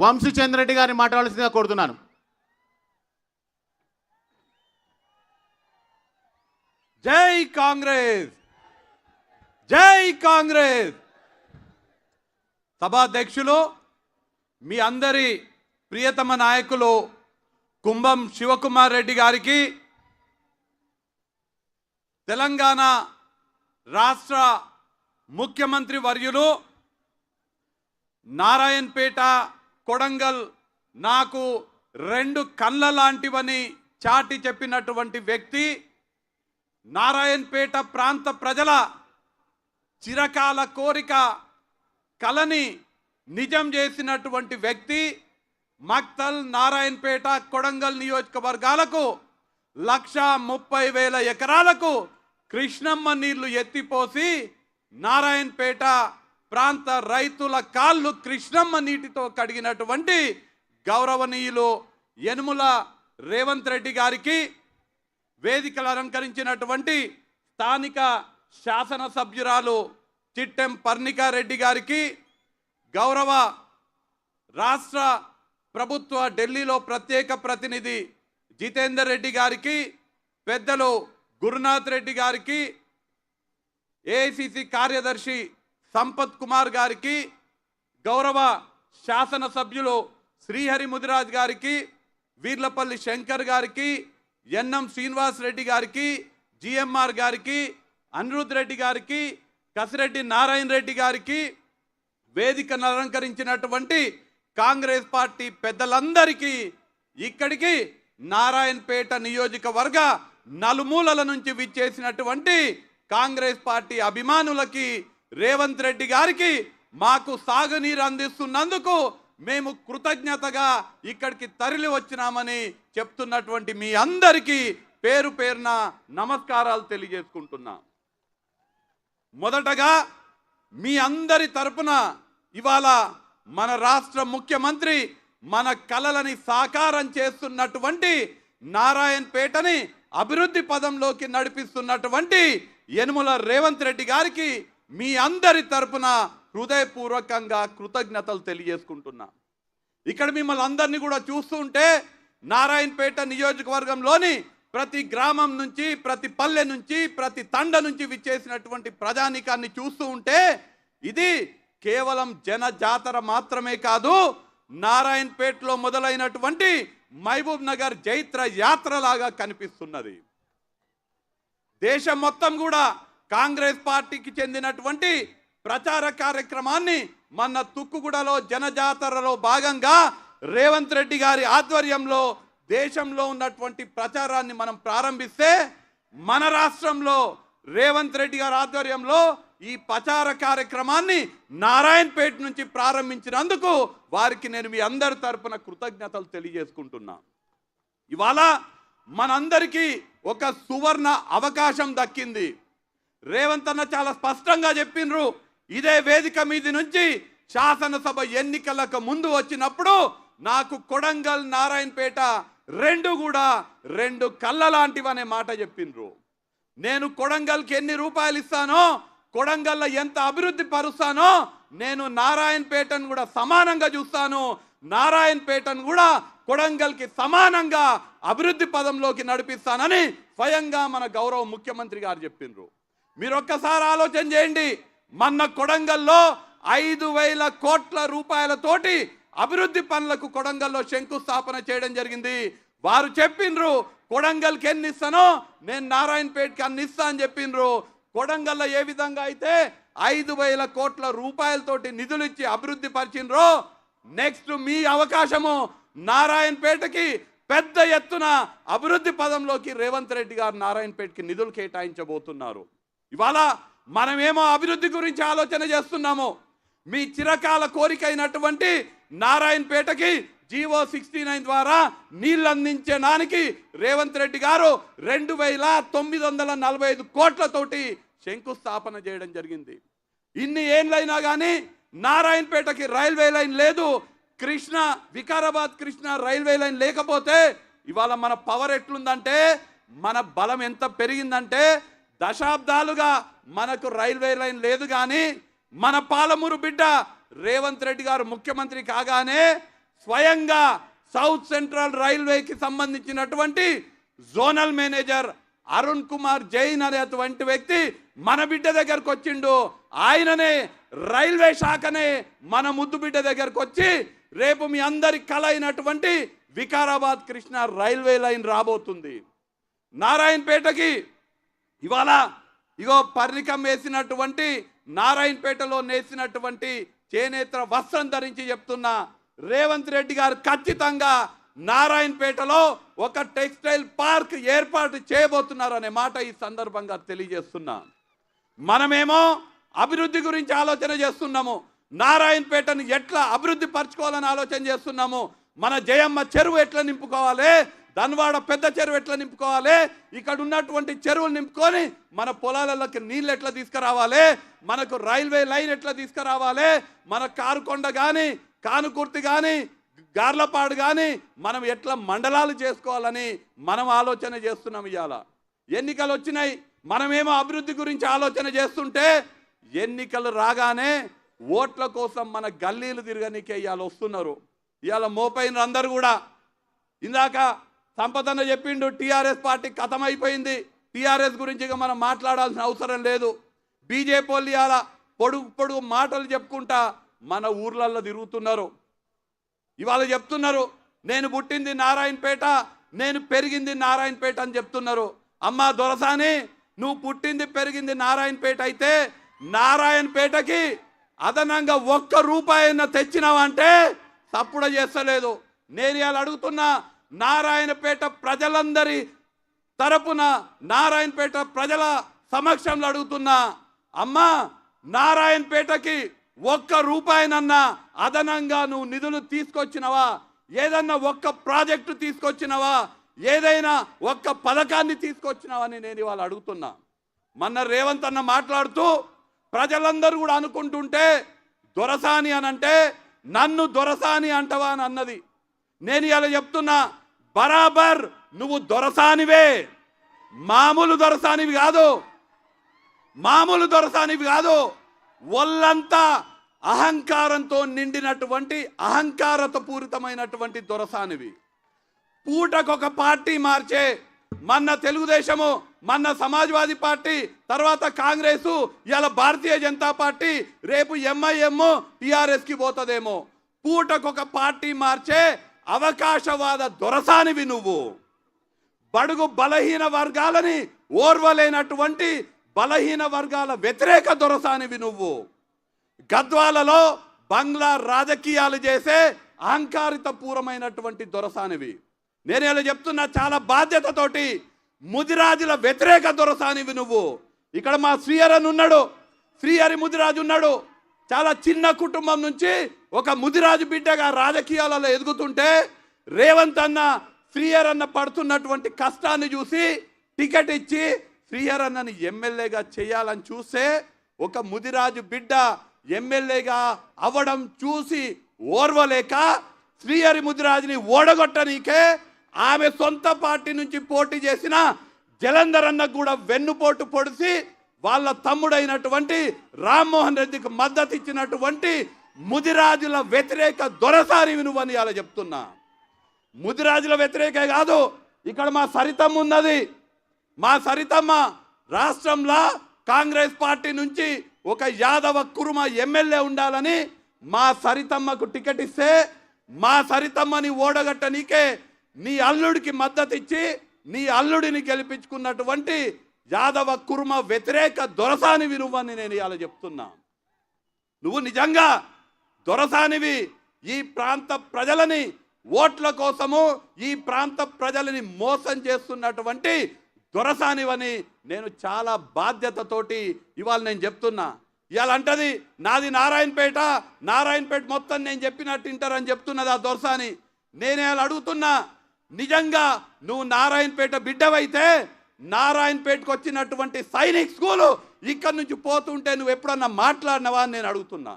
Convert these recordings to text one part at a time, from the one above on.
వంశీచంద్ర రెడ్డి గారిని మాట్లాడాల్సిందిగా కోరుతున్నాను. జై కాంగ్రెస్, జై కాంగ్రెస్. సభాధ్యక్షులు, మీ అందరి ప్రియతమ నాయకులు కుంభం శివకుమార్ రెడ్డి గారికి, తెలంగాణ రాష్ట్ర ముఖ్యమంత్రి వర్యులు, నారాయణపేట కొడంగల్ నాకు రెండు కళ్ళ లాంటివని చాటి చెప్పినటువంటి వ్యక్తి, నారాయణపేట ప్రాంత ప్రజల చిరకాల కోరిక కలని నిజం చేసినటువంటి వ్యక్తి, మక్తల్ నారాయణపేట కొడంగల్ నియోజకవర్గాలకు 1,30,000 ఎకరాలకు కృష్ణమ్మ నీళ్లు ఎత్తిపోసి నారాయణపేట ప్రాంత రైతుల కాళ్ళు కృష్ణమ్మ నీటితో కడిగినటువంటి గౌరవనీయులు యనుమల రేవంత్ రెడ్డి గారికి, వేదికలు అలంకరించినటువంటి స్థానిక శాసనసభ్యురాలు చిట్టెం పర్ణికారెడ్డి గారికి, గౌరవ రాష్ట్ర ప్రభుత్వ ఢిల్లీలో ప్రత్యేక ప్రతినిధి జితేందర్ రెడ్డి గారికి, పెద్దలు గురునాథ్ రెడ్డి గారికి, ఏఐసిసి కార్యదర్శి సంపత్ కుమార్ గారికి, గౌరవ శాసనసభ్యులు శ్రీహరి ముదిరాజ్ గారికి, వీర్లపల్లి శంకర్ గారికి, ఎన్ఎం శ్రీనివాస్ రెడ్డి గారికి, జిఎంఆర్ గారికి, అనిరుద్ రెడ్డి గారికి, కసిరెడ్డి నారాయణ రెడ్డి గారికి, వేదికను అలంకరించినటువంటి కాంగ్రెస్ పార్టీ పెద్దలందరికీ, ఇక్కడికి నారాయణపేట నియోజకవర్గ నలుమూలల నుంచి విచ్చేసినటువంటి కాంగ్రెస్ పార్టీ అభిమానులకి, రేవంత్ రెడ్డి గారికి మాకు సాగునీరు అందిస్తున్నందుకు మేము కృతజ్ఞతగా ఇక్కడికి తరలి వచ్చినామని చెప్తున్నటువంటి మీ అందరికీ పేరు పేరున నమస్కారాలు తెలియజేసుకుంటున్నా. మొదటగా మీ అందరి తరపున ఇవాళ మన రాష్ట్ర ముఖ్యమంత్రి మన కలలని సాకారం చేస్తున్నటువంటి, నారాయణపేటని అభివృద్ధి పదంలోకి నడిపిస్తున్నటువంటి యనుమల రేవంత్ రెడ్డి గారికి మీ అందరి తరపున హృదయపూర్వకంగా కృతజ్ఞతలు తెలియజేసుకుంటున్నా. ఇక్కడ మిమ్మల్ని అందరినీ కూడా చూస్తూ ఉంటే నారాయణపేట నియోజకవర్గంలోని ప్రతి గ్రామం నుంచి, ప్రతి పల్లె నుంచి, ప్రతి తండ నుంచి విచ్చేసినటువంటి ప్రజానీకాన్ని చూస్తూ ఉంటే ఇది కేవలం జన జాతర మాత్రమే కాదు, నారాయణపేటలో మొదలైనటువంటి మహబూబ్ నగర్ జైత్ర యాత్రలాగా కనిపిస్తున్నది. దేశం మొత్తం కూడా కాంగ్రెస్ పార్టీకి చెందినటువంటి ప్రచార కార్యక్రమాన్ని మన తుక్కుగూడలో జనజాతరలో భాగంగా రేవంత్ రెడ్డి గారి ఆధ్వర్యంలో దేశంలో ఉన్నటువంటి ప్రచారాన్ని మనం ప్రారంభిస్తే, మన రాష్ట్రంలో రేవంత్ రెడ్డి గారి ఆధ్వర్యంలో ఈ ప్రచార కార్యక్రమాన్ని నారాయణపేట నుంచి ప్రారంభించినందుకు వారికి నేను మీ అందరి తరపున కృతజ్ఞతలు తెలియజేసుకుంటున్నా. ఇవాళ మనందరికీ ఒక సువర్ణ అవకాశం దక్కింది. రేవంత్ అన్న చాలా స్పష్టంగా చెప్పిండ్రు, ఇదే వేదిక మీది నుంచి శాసనసభ ఎన్నికలకు ముందు వచ్చినప్పుడు నాకు కొడంగల్ నారాయణపేట రెండు కళ్ళ లాంటివనే మాట చెప్పిండ్రు. నేను కొడంగల్కి ఎన్ని రూపాయలు ఇస్తానో, కొడంగల్లో ఎంత అభివృద్ధి పరుస్తానో, నేను నారాయణపేటను కూడా సమానంగా చూస్తాను, నారాయణపేటను కూడా కొడంగల్కి సమానంగా అభివృద్ధి పదంలోకి నడిపిస్తానని స్వయంగా మన గౌరవ ముఖ్యమంత్రి గారు చెప్పిండ్రు. మీరు ఒక్కసారి ఆలోచన చేయండి, మొన్న కొడంగల్లో 5,000 కోట్ల రూపాయలతోటి అభివృద్ధి పనులకు కొడంగల్లో శంకుస్థాపన చేయడం జరిగింది. వారు చెప్పిండ్రు కొడంగల్కి ఎన్ని ఇస్తానో నేను నారాయణపేటకి అన్ని ఇస్తా అని చెప్పిండ్రు. కొడంగల్లో ఏ విధంగా అయితే 5,000 కోట్ల రూపాయలతోటి నిధులు ఇచ్చి అభివృద్ధి పరిచిండ్రో, నెక్స్ట్ మీ అవకాశము నారాయణపేటకి పెద్ద ఎత్తున అభివృద్ధి పదంలోకి రేవంత్ రెడ్డి గారు నారాయణపేటకి నిధులు కేటాయించబోతున్నారు. ఇవాళ మనమేమో అభివృద్ధి గురించి ఆలోచన చేస్తున్నాము. మీ చిరకాల కోరిక అయినటువంటి నారాయణపేటకి జీవో 69 ద్వారా నీళ్లు అందించడానికి రేవంత్ రెడ్డి గారు 2,945 కోట్లతోటి శంకుస్థాపన చేయడం జరిగింది. ఇన్ని ఏళ్ళైనా కానీ నారాయణపేటకి రైల్వే లైన్ లేదు. వికారాబాద్ కృష్ణ రైల్వే లైన్ లేకపోతే ఇవాళ మన పవర్ ఎట్లుందంటే, మన బలం ఎంత పెరిగిందంటే, దశాబ్దాలుగా మనకు రైల్వే లైన్ లేదు. కానీ మన పాలమూరు బిడ్డ రేవంత్ రెడ్డి గారు ముఖ్యమంత్రి కాగానే స్వయంగా సౌత్ సెంట్రల్ రైల్వేకి సంబంధించినటువంటి జోనల్ మేనేజర్ అరుణ్ కుమార్ జైన్ అనేటువంటి వ్యక్తి మన బిడ్డ దగ్గరకు వచ్చిండు. ఆయననే రైల్వే శాఖనే మన ముద్దు బిడ్డ దగ్గరకు వచ్చి రేపు మీ అందరి కల అయినటువంటి వికారాబాద్ కృష్ణ రైల్వే లైన్ రాబోతుంది. నారాయణపేటకి ఇవాళ ఇగో పర్ణికం వేసినటువంటి నారాయణపేటలో నేసినటువంటి చేనేత వస్త్రం ధరించి చెప్తున్నా, రేవంత్ రెడ్డి గారు ఖచ్చితంగా నారాయణపేటలో ఒక టెక్స్టైల్ పార్క్ ఏర్పాటు చేయబోతున్నారనే మాట ఈ సందర్భంగా తెలియజేస్తున్నా. మనమేమో అభివృద్ధి గురించి ఆలోచన చేస్తున్నాము, నారాయణపేటను ఎట్లా అభివృద్ధి పరచుకోవాలని ఆలోచన చేస్తున్నాము. మన జయమ్మ చెరువు ఎట్లా నింపుకోవాలి, ధన్వాడ పెద్ద చెరువు ఎట్లా నింపుకోవాలి, ఇక్కడ ఉన్నటువంటి చెరువులు నింపుకొని మన పొలాలలోకి నీళ్ళు ఎట్లా తీసుకురావాలి, మనకు రైల్వే లైన్ ఎట్లా తీసుకురావాలి, మన కారుకొండ కానీ కానుకుర్తి కానీ గార్లపాడు కానీ మనం ఎట్లా మండలాలు చేసుకోవాలని మనం ఆలోచన చేస్తున్నాం. ఇవాళ ఎన్నికలు వచ్చినాయి, మనమేమో అభివృద్ధి గురించి ఆలోచన చేస్తుంటే ఎన్నికలు రాగానే ఓట్ల కోసం మన గల్లీలు తిరగనీకే ఇవాళ వస్తున్నారు. ఇవాళ మోపైన అందరూ కూడా ఇందాక సంపదన్న చెప్పిండు, టీఆర్ఎస్ పార్టీ ఖతమైపోయింది, టీఆర్ఎస్ గురించి ఇక మనం మాట్లాడాల్సిన అవసరం లేదు. బీజేపీ వాళ్ళు ఇవాళ పొడుగు మాటలు చెప్పుకుంటా మన ఊర్లలో తిరుగుతున్నారు. ఇవాళ చెప్తున్నారు నేను పుట్టింది నారాయణపేట, నేను పెరిగింది నారాయణపేట అని చెప్తున్నారు. అమ్మా దొరసాని, నువ్వు పుట్టింది పెరిగింది నారాయణపేట అయితే నారాయణపేటకి అదనంగా 1 రూపాయన తెచ్చినావంటే తప్పుడు చేస్తలేదు. నేను ఇవాళ అడుగుతున్నా, నారాయణపేట ప్రజలందరి తరపున నారాయణపేట ప్రజల సమక్షంలో అడుగుతున్నా, అమ్మా నారాయణపేటకి 1 రూపాయనన్నా అదనంగా నువ్వు నిధులు తీసుకొచ్చినవా, ఏదన్నా 1 ప్రాజెక్టు తీసుకొచ్చినవా, ఏదైనా 1 పథకాన్ని తీసుకొచ్చినావని నేను ఇవాళ అడుగుతున్నా. మొన్న రేవంత్ అన్న మాట్లాడుతూ ప్రజలందరూ కూడా అనుకుంటుంటే దొరసాని అనంటే నన్ను దొరసాని అంటవా అని అన్నది. నేను ఇలా చెప్తున్నా, బరాబర్ నువ్వు దొరసానివే, మామూలు దొరసానివి కాదు, మామూలు దొరసానివి కాదు. ఒళ్ళంతా అహంకారంతో నిండినటువంటి అహంకారత పూరితమైనటువంటి దొరసానివి. పూటకొక పార్టీ మార్చే, మొన్న తెలుగుదేశము, మొన్న సమాజ్వాదీ పార్టీ, తర్వాత కాంగ్రెస్, ఇలా భారతీయ జనతా పార్టీ, రేపు ఎంఐఎం టిఆర్ఎస్కి పోతుందేమో. పూటకొక పార్టీ మార్చే అవకాశవాద దొరసానివి నువ్వు. బడుగు బలహీన వర్గాలని ఓర్వలేనటువంటి బలహీన వర్గాల వ్యతిరేక దొరసానివి నువ్వు. గద్వాలలో బంగ్లా రాజకీయాలు చేసే అహంకారిత పూర్వమైనటువంటి దొరసానివి. నేను ఇలా చెప్తున్నా చాలా బాధ్యతతోటి, ముదిరాజుల వ్యతిరేక దొరసానివి నువ్వు. ఇక్కడ మా శ్రీహరి ఉన్నాడు, శ్రీహరి ముదిరాజు ఉన్నాడు. చాలా చిన్న కుటుంబం నుంచి ఒక ముదిరాజు బిడ్డగా రాజకీయాలలో ఎదుగుతుంటే రేవంత్ అన్న శ్రీహరి అన్న పడుతున్నటువంటి కష్టాన్ని చూసి టికెట్ ఇచ్చి శ్రీహరి అన్నని ఎమ్మెల్యేగా చేయాలని చూస్తే ఒక ముదిరాజు బిడ్డ ఎమ్మెల్యేగా అవ్వడం చూసి ఓర్వలేక శ్రీహరి ముదిరాజుని ఓడగొట్టనీకే ఆమె సొంత పార్టీ నుంచి పోటీ చేసిన జలంధర్ అన్నకు కూడా వెన్నుపోటు పొడిచి వాళ్ళ తమ్ముడైనటువంటి రామ్మోహన్ రెడ్డికి మద్దతు ఇచ్చినటువంటి ముదిరాజుల వ్యతిరేక దొరసానివి నువ్వని అలా చెప్తున్నా. ముదిరాజుల వ్యతిరేకే కాదు, ఇక్కడ మా సరితమ్మ ఉన్నది. మా సరితమ్మ రాష్ట్రంలో కాంగ్రెస్ పార్టీ నుంచి ఒక యాదవ కురుమ ఎమ్మెల్యే ఉండాలని మా సరితమ్మకు టికెట్ ఇస్తే మా సరితమ్మని ఓడగట్టనీకే నీ అల్లుడికి మద్దతు ఇచ్చి నీ అల్లుడిని గెలిపించుకున్నటువంటి యాదవ కురుమ వ్యతిరేక దొరసానివి నువ్వని నేను ఇలా చెప్తున్నా. నువ్వు నిజంగా దొరసానివి. ఈ ప్రాంత ప్రజలని ఓట్ల కోసము ఈ ప్రాంత ప్రజలని మోసం చేస్తున్నటువంటి దొరసానివని నేను చాలా బాధ్యతతోటి ఇవాళ నేను చెప్తున్నా. ఇవాళ అంటది నాది నారాయణపేట, నారాయణపేట మొత్తం నేను చెప్పినట్టు వింటారని చెప్తున్నది ఆ దొరసాని. నేను ఇలా అడుగుతున్నా, నిజంగా నువ్వు నారాయణపేట బిడ్డవైతే నారాయణపేటకు వచ్చినటువంటి సైనిక్ స్కూలు ఇక్కడి నుంచి పోతుంటే నువ్వు ఎప్పుడన్నా మాట్లాడినవా అని నేను అడుగుతున్నా.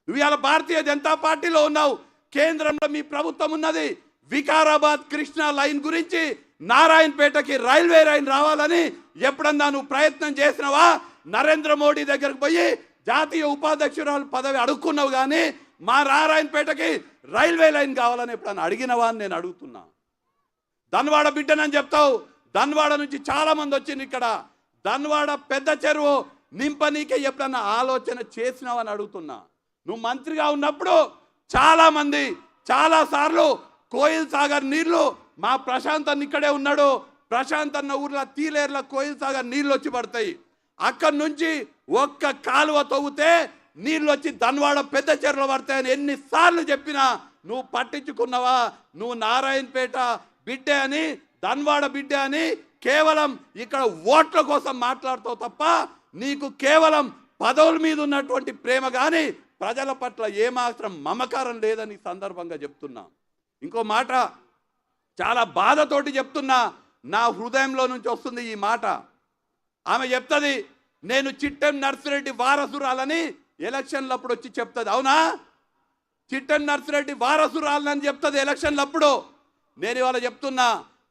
నువ్వు ఇవాళ భారతీయ జనతా పార్టీలో ఉన్నావు, కేంద్రంలో మీ ప్రభుత్వం ఉన్నది. వికారాబాద్ కృష్ణా లైన్ గురించి నారాయణపేటకి రైల్వే లైన్ రావాలని ఎప్పుడన్నా నువ్వు ప్రయత్నం చేసినవా? నరేంద్ర మోడీ దగ్గరకు పోయి జాతీయ ఉపాధ్యక్షురాలు పదవి అడుక్కున్నావు కానీ మా నారాయణపేటకి రైల్వే లైన్ కావాలని ఎప్పుడన్నా అడిగినవా అని నేను అడుగుతున్నా. ధన్వాడ బిడ్డనని చెప్తావు, ధన్వాడ నుంచి చాలా మంది వచ్చింది ఇక్కడ. ధన్వాడ పెద్ద చెరువు నింపనీకే ఎప్పుడన్నా ఆలోచన చేసినావని అడుగుతున్నా. నువ్వు మంత్రిగా ఉన్నప్పుడు చాలామంది చాలాసార్లు కోయిల్ సాగర్ నీళ్లు మా ప్రశాంత్ అన్న ఇక్కడే ఉన్నాడు, ప్రశాంత్ అన్న ఊర్లో తీలేర్ల కోయిల్ సాగర్ నీళ్ళు వచ్చి పడతాయి. అక్కడి నుంచి ఒక్క కాలువ తవ్వుతే నీళ్ళు వచ్చి ధన్వాడ పెద్ద చెరువులో పడతాయని ఎన్నిసార్లు చెప్పినా నువ్వు పట్టించుకున్నావా? నువ్వు నారాయణపేట బిడ్డే అని, ధన్వాడ బిడ్డే అని కేవలం ఇక్కడ ఓట్ల కోసం మాట్లాడుతావు తప్ప నీకు కేవలం పదవుల మీద ఉన్నటువంటి ప్రేమ కానీ ప్రజల పట్ల ఏమాత్రం మమకారం లేదని సందర్భంగా చెప్తున్నా. ఇంకో మాట చాలా బాధతోటి చెప్తున్నా, నా హృదయంలో నుంచి వస్తుంది ఈ మాట. ఆమె చెప్తుంది నేను చిట్టెం నర్సిరెడ్డి వారసురాలని ఎలక్షన్లప్పుడు వచ్చి చెప్తుంది. అవునా? చిట్టెం నర్సిరెడ్డి వారసురాలని చెప్తుంది ఎలక్షన్లప్పుడు. నేను ఇవాళ చెప్తున్నా,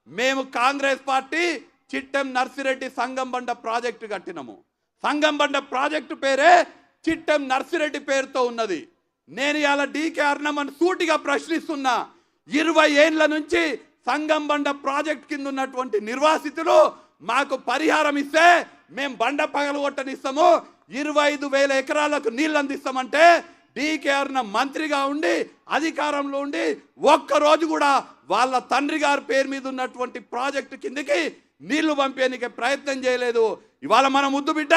మేము కాంగ్రెస్ పార్టీ చిట్టెం నర్సిరెడ్డి సంగంబండ ప్రాజెక్టు కట్టినాము. సంగంబండ ప్రాజెక్టు పేరే చిట్టెం నర్సిరెడ్డి పేరుతో ఉన్నది. నేను ఇవాళ డీకే అర్ణమని సూటిగా ప్రశ్నిస్తున్నా, 20 ఏళ్ల నుంచి సంగంబండ ప్రాజెక్ట్ కింద ఉన్నటువంటి నిర్వాసితులు మాకు పరిహారం ఇస్తే మేము బండ పగలగొట్టనిస్తాము, 25,000 ఎకరాలకు నీళ్ళు అందిస్తామంటే డీకే అర్ణ మంత్రిగా ఉండి అధికారంలో ఉండి ఒక్కరోజు కూడా వాళ్ళ తండ్రి గారి పేరు మీద ఉన్నటువంటి ప్రాజెక్టు కిందకి నీళ్లు పంపేందుకే ప్రయత్నం చేయలేదు. ఇవాళ మన ముద్దు బిడ్డ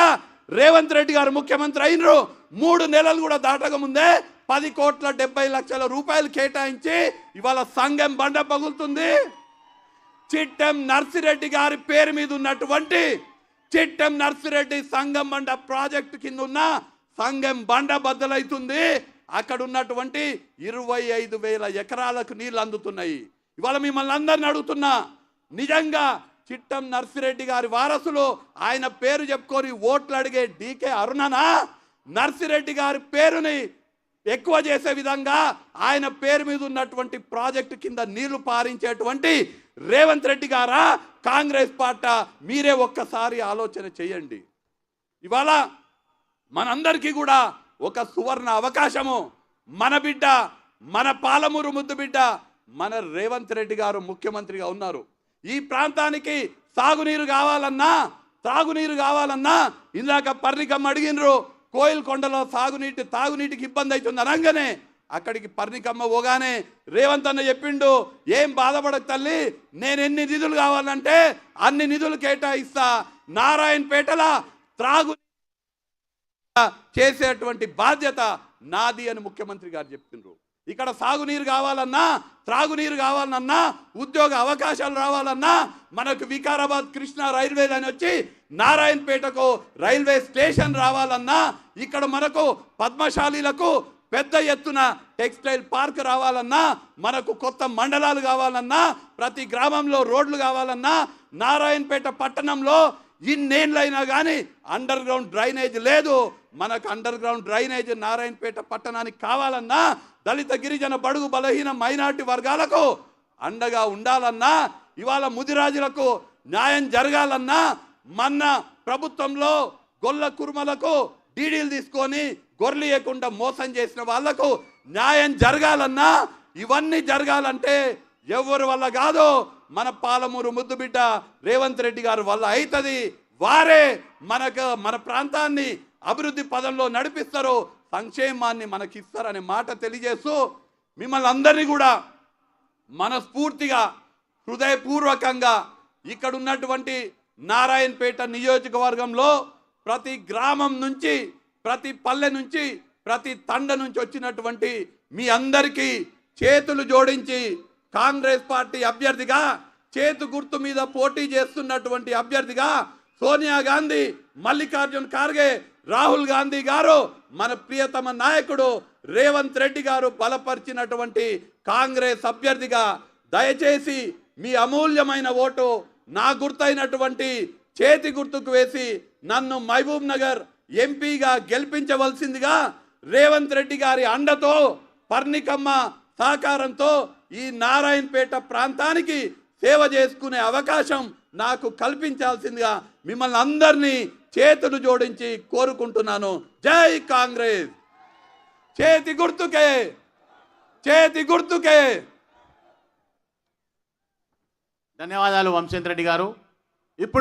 రేవంత్ రెడ్డి గారు ముఖ్యమంత్రి అయినరు, 3 నెలలు కూడా దాటక ముందే 10,70,00,000 రూపాయలు కేటాయించి ఇవాళ సంగం బండ పగులుతుంది. చిట్టెం నర్సిరెడ్డి గారి పేరు మీద ఉన్నటువంటి చిట్టెం నర్సిరెడ్డి సంగం బండ ప్రాజెక్టు కింద ఉన్న సంగం బండ బద్దలైతుంది. అక్కడ ఉన్నటువంటి 25,000 ఎకరాలకు నీళ్లు అందుతున్నాయి. ఇవాళ మిమ్మల్ని అందరిని అడుగుతున్నా, నిజంగా చిట్టెం నర్సిరెడ్డి గారి వారసులు ఆయన పేరు చెప్పుకొని ఓట్లు అడిగే డీకే అరుణనా, నర్సిరెడ్డి గారి పేరుని ఎక్కువ చేసే విధంగా ఆయన పేరు మీద ఉన్నటువంటి ప్రాజెక్టు కింద నీళ్లు పారించేటువంటి రేవంత్ రెడ్డి గారా, కాంగ్రెస్ పార్టీ? మీరే ఒక్కసారి ఆలోచన చేయండి. ఇవాళ మనందరికీ కూడా ఒక సువర్ణ అవకాశము. మన బిడ్డ, మన పాలమూరు ముద్దు బిడ్డ, మన రేవంత్ రెడ్డి గారు ముఖ్యమంత్రిగా ఉన్నారు. ఈ ప్రాంతానికి సాగునీరు కావాలన్నా, తాగునీరు కావాలన్నా, ఇందాక పర్ణికమ్మ అడిగినరు, కోయిల్ కొండలో తాగునీటికి ఇబ్బంది అవుతుంది అనగానే అక్కడికి పర్ణికమ్మ పోగానే రేవంత్ అన్న చెప్పిండు, ఏం బాధపడక తల్లి, నేను ఎన్ని నిధులు కావాలంటే అన్ని నిధులు కేటాయిస్తా, నారాయణపేటల త్రాగు చేసేటువంటి బాధ్యత నాది అని ముఖ్యమంత్రి గారు చెప్తున్నారు. ఇక్కడ సాగునీరు కావాలన్నా, త్రాగునీరు కావాలన్నా, ఉద్యోగ అవకాశాలు రావాలన్నా, మనకు వికారాబాద్ కృష్ణా రైల్వే లైన్ వచ్చి నారాయణపేటకు రైల్వే స్టేషన్ రావాలన్నా, ఇక్కడ మనకు పద్మశాలీలకు పెద్ద ఎత్తున టెక్స్టైల్ పార్క్ రావాలన్నా, మనకు కొత్త మండలాలు కావాలన్నా, ప్రతి గ్రామంలో రోడ్లు కావాలన్నా, నారాయణపేట పట్టణంలో ఇన్నేళ్ళైనా కానీ అండర్ గ్రౌండ్ డ్రైనేజ్ లేదు. మనకు అండర్ గ్రౌండ్ డ్రైనేజ్ నారాయణపేట పట్టణానికి కావాలన్నా, దళిత గిరిజన బడుగు బలహీన మైనార్టీ వర్గాలకు అండగా ఉండాలన్నా, ఇవాళ ముదిరాజులకు న్యాయం జరగాలన్నా, మన ప్రభుత్వంలో గొల్ల కుర్మలకు డీడీలు తీసుకొని గొర్రెలేయకుండా మోసం చేసిన వాళ్లకు న్యాయం జరగాలన్నా, ఇవన్నీ జరగాలంటే ఎవరి వల్ల కాదు, మన పాలమూరు ముద్దు బిడ్డ రేవంత్ రెడ్డి గారు వల్ల అవుతుంది. వారే మన ప్రాంతాన్ని అభివృద్ధి పదంలో నడిపిస్తారు, సంక్షేమాన్ని మనకిస్తారనే మాట తెలియజేస్తూ మిమ్మల్ని అందరినీ కూడా మనస్ఫూర్తిగా హృదయపూర్వకంగా ఇక్కడ ఉన్నటువంటి నారాయణపేట నియోజకవర్గంలో ప్రతి గ్రామం నుంచి, ప్రతి పల్లె నుంచి, ప్రతి తండ నుంచి వచ్చినటువంటి మీ అందరికీ చేతులు జోడించి కాంగ్రెస్ పార్టీ అభ్యర్థిగా, చేతు గుర్తు మీద పోటీ చేస్తున్నటువంటి అభ్యర్థిగా సోనియా గాంధీ, మల్లికార్జున్ ఖార్గే, రాహుల్ గాంధీ గారు, మన ప్రియతమ నాయకుడు రేవంత్ రెడ్డి గారు బలపరిచినటువంటి కాంగ్రెస్ అభ్యర్థిగా దయచేసి మీ అమూల్యమైన ఓటు నా గుర్తైనటువంటి చేతి గుర్తుకు వేసి నన్ను మహబూబ్ నగర్ ఎంపీగా గెలిపించవలసిందిగా, రేవంత్ రెడ్డి గారి అండతో, పర్ణికమ్మ సహకారంతో ఈ నారాయణపేట ప్రాంతానికి సేవ చేసుకునే అవకాశం నాకు కల్పించాల్సిందిగా మిమ్మల్ని అందరినీ చేతులు జోడించి కోరుకుంటున్నాను. జై కాంగ్రెస్. చేతి గుర్తుకే, చేతి గుర్తుకే. ధన్యవాదాలు వంశేంద్ర రెడ్డి గారు. ఇప్పుడు